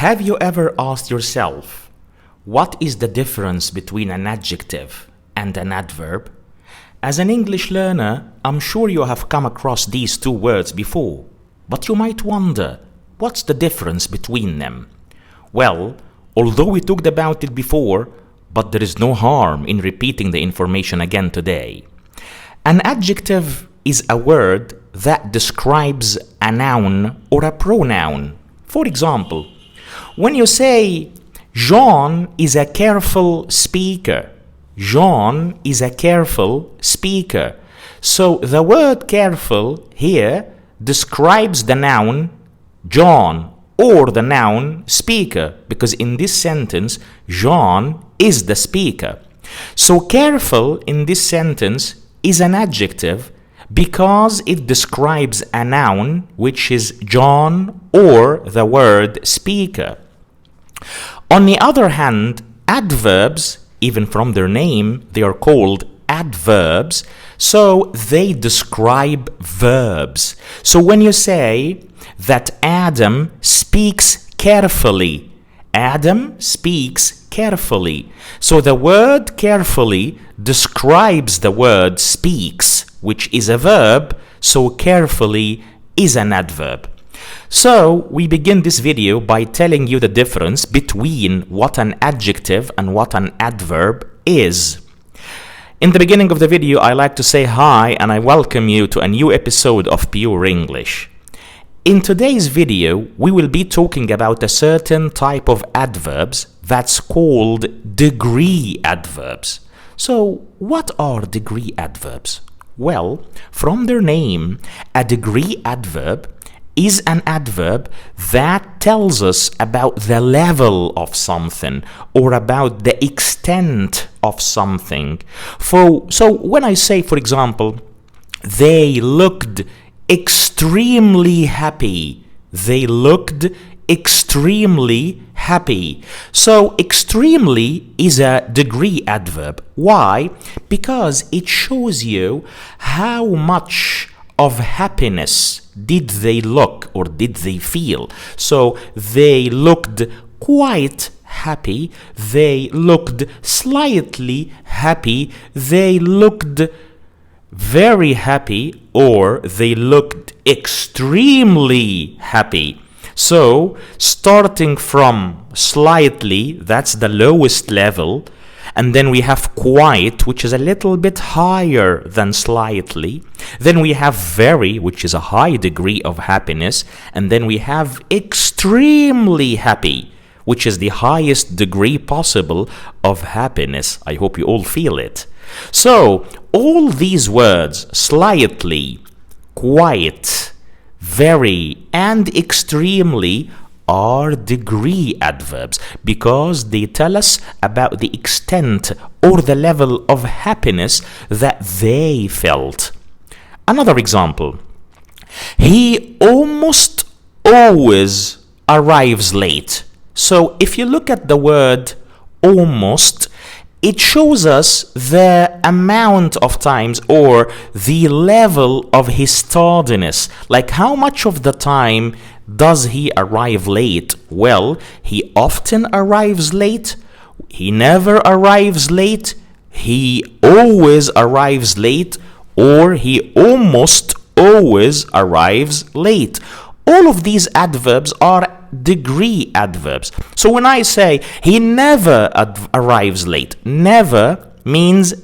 Have you ever asked yourself, what is the difference between an adjective and an adverb? As an English learner, I'm sure you have come across these two words before, but you might wonder, what's the difference between them? Well, although we talked about it before, but there is no harm in repeating the information again today. An adjective is a word that describes a noun or a pronoun. For example, when you say, Jean is a careful speaker. Jean is a careful speaker. So the word careful here describes the noun John or the noun speaker, because in this sentence, Jean is the speaker. So careful in this sentence is an adjective because it describes a noun, which is John or the word speaker. On the other hand, adverbs, even from their name, they are called adverbs, so they describe verbs. So when you say that Adam speaks carefully, Adam speaks carefully. So the word carefully describes the word speaks, which is a verb, so carefully is an adverb. So we begin this video by telling you the difference between what an adjective and what an adverb is. In the beginning of the video, I like to say hi and I welcome you to a new episode of Pure English. In today's video, we will be talking about a certain type of adverbs that's called degree adverbs. So, what are degree adverbs? Well, from their name, a degree adverb is an adverb that tells us about the level of something or about the extent of something. So when I say, for example, they looked extremely happy. They looked extremely happy. So extremely is a degree adverb. Why? Because it shows you how much of happiness did they look or did they feel. So they looked quite happy, they looked slightly happy, they looked very happy, or they looked extremely happy. So starting from slightly, that's the lowest level, and then we have quite, which is a little bit higher than slightly. Then we have very, which is a high degree of happiness. And then we have extremely happy, which is the highest degree possible of happiness. I hope you all feel it. So, all these words, slightly, quite, very, and extremely, are degree adverbs because they tell us about the extent or the level of happiness that they felt. Another example, he almost always arrives late. So if you look at the word almost, it shows us the amount of times or the level of his tardiness, like how much of the time does he arrive late? Well, he often arrives late, he never arrives late, he always arrives late, or he almost always arrives late. All of these adverbs are degree adverbs. So when I say he never arrives late, never means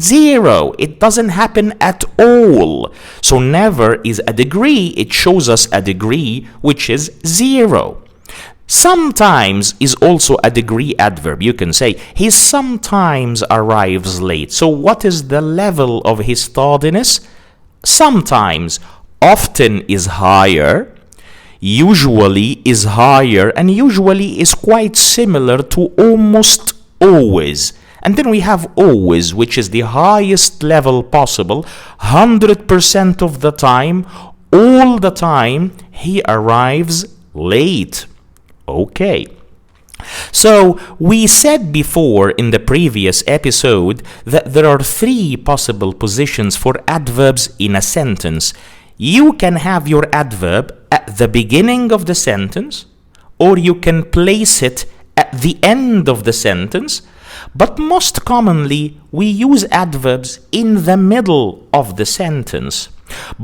zero. It doesn't happen at all. So never is a degree. It shows us a degree which is zero. Sometimes is also a degree adverb. You can say he sometimes arrives late. So what is the level of his tardiness? Sometimes. Often is higher. Usually is higher, and usually is quite similar to almost always. And then we have always, which is the highest level possible, 100% of the time, all the time, he arrives late. Okay. So, we said before in the previous episode that there are three possible positions for adverbs in a sentence. You can have your adverb at the beginning of the sentence, or you can place it at the end of the sentence, but most commonly we use adverbs in the middle of the sentence.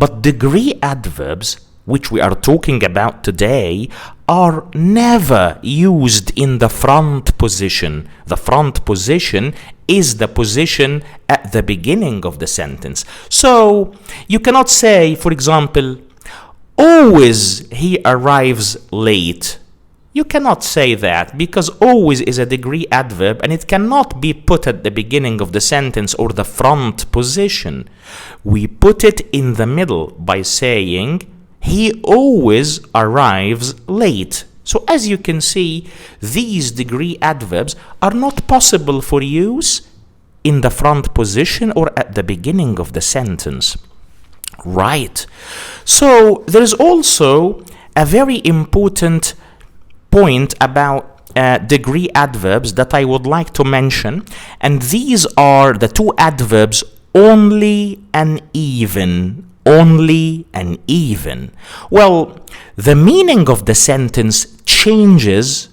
But degree adverbs, which we are talking about today, are never used in the front position. The front position is the position at the beginning of the sentence. So you cannot say, for example, always he arrives late. You cannot say that, because always is a degree adverb and it cannot be put at the beginning of the sentence or the front position. We put it in the middle by saying he always arrives late. So as you can see, these degree adverbs are not possible for use in the front position or at the beginning of the sentence. Right. So there's also a very important point about degree adverbs that I would like to mention, and these are the two adverbs only and even. Only and even. Well, the meaning of the sentence changes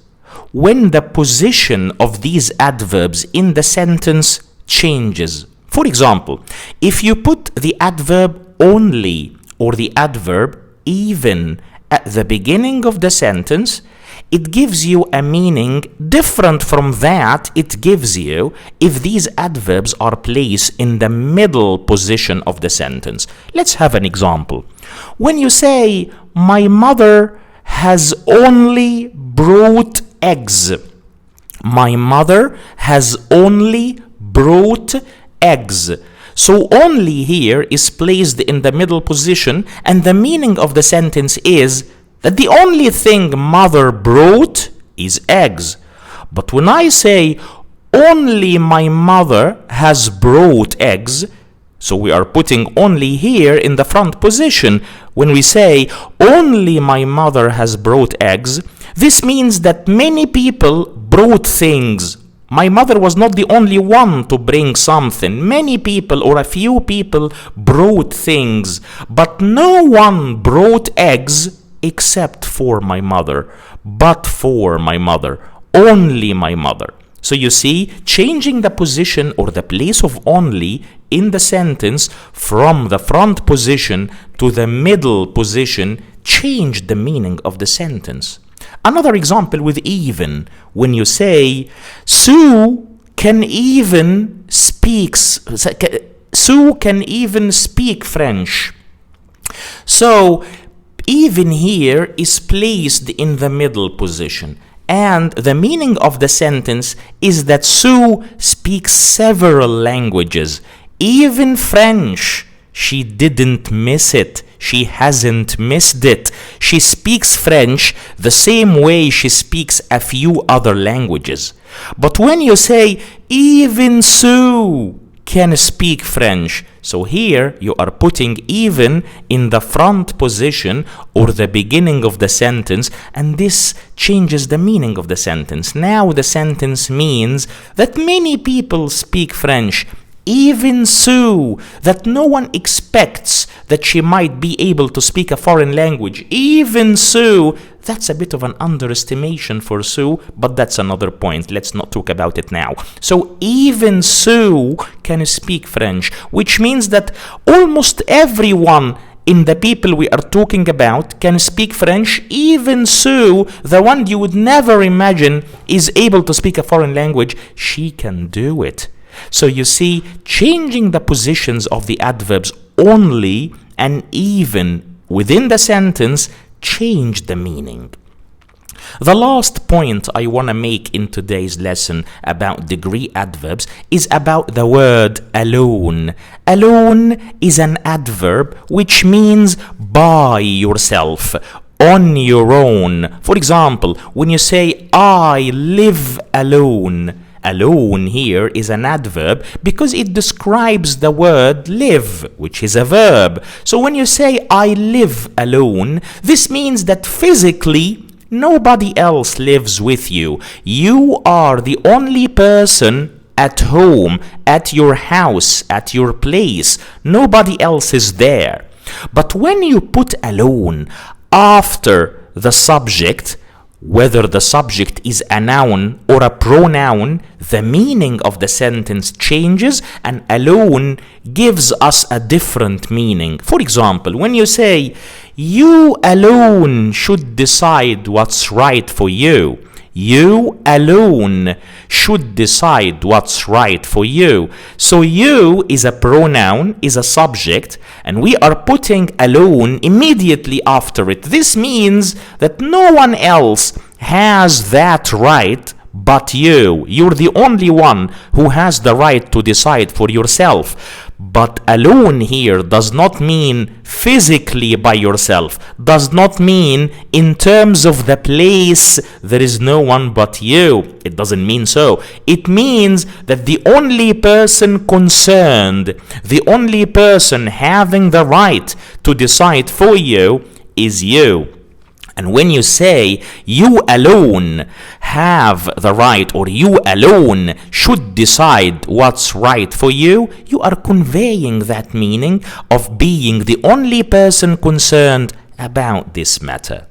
when the position of these adverbs in the sentence changes. For example, if you put the adverb only or the adverb even at the beginning of the sentence, it gives you a meaning different from that it gives you if these adverbs are placed in the middle position of the sentence. Let's have an example. When you say, my mother has only brought eggs. My mother has only brought eggs. So only here is placed in the middle position, and the meaning of the sentence is that the only thing mother brought is eggs. But when I say only my mother has brought eggs, so we are putting only here in the front position. When we say only my mother has brought eggs, this means that many people brought things. My mother was not the only one to bring something. Many people or a few people brought things, but no one brought eggs except for my mother, but for my mother, only my mother. So you see, changing the position or the place of only in the sentence from the front position to the middle position changed the meaning of the sentence. Another example with even. When you say, Sue can even speak French. So even here is placed in the middle position, and the meaning of the sentence is that Sue speaks several languages, even French. She didn't miss it. She hasn't missed it. She speaks French the same way she speaks a few other languages. But when you say, even Sue can speak French, so here you are putting even in the front position or the beginning of the sentence, and this changes the meaning of the sentence. Now the sentence means that many people speak French, even Sue, that no one expects that she might be able to speak a foreign language. Even Sue, that's a bit of an underestimation for Sue, but that's another point. Let's not talk about it now. So even Sue can speak French, which means that almost everyone in the people we are talking about can speak French. Even Sue, the one you would never imagine is able to speak a foreign language, she can do it. So you see, changing the positions of the adverbs only and even within the sentence change the meaning. The last point I want to make in today's lesson about degree adverbs is about the word alone. Alone is an adverb which means by yourself, on your own. For example, when you say, I live alone, alone here is an adverb because it describes the word live, which is a verb. So when you say, I live alone, this means that physically nobody else lives with you. You are the only person at home, at your house, at your place. Nobody else is there. But when you put alone after the subject, whether the subject is a noun or a pronoun, the meaning of the sentence changes, and alone gives us a different meaning. For example, when you say, you alone should decide what's right for you. You alone should decide what's right for you. So you is a pronoun, is a subject, and we are putting alone immediately after it. This means that no one else has that right but you. You're the only one who has the right to decide for yourself. But alone here does not mean physically by yourself, does not mean in terms of the place there is no one but you. It doesn't mean so. It means that the only person concerned, the only person having the right to decide for you is you. And when you say you alone have the right, or you alone should decide what's right for you, you are conveying that meaning of being the only person concerned about this matter.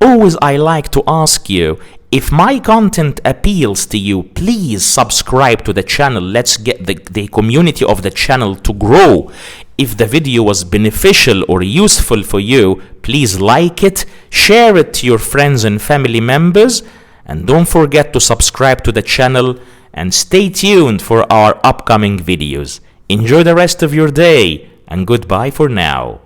Always I like to ask you, if my content appeals to you, please subscribe to the channel. Let's get the community of the channel to grow. If the video was beneficial or useful for you, please like it, share it to your friends and family members, and don't forget to subscribe to the channel and stay tuned for our upcoming videos. Enjoy the rest of your day, and goodbye for now.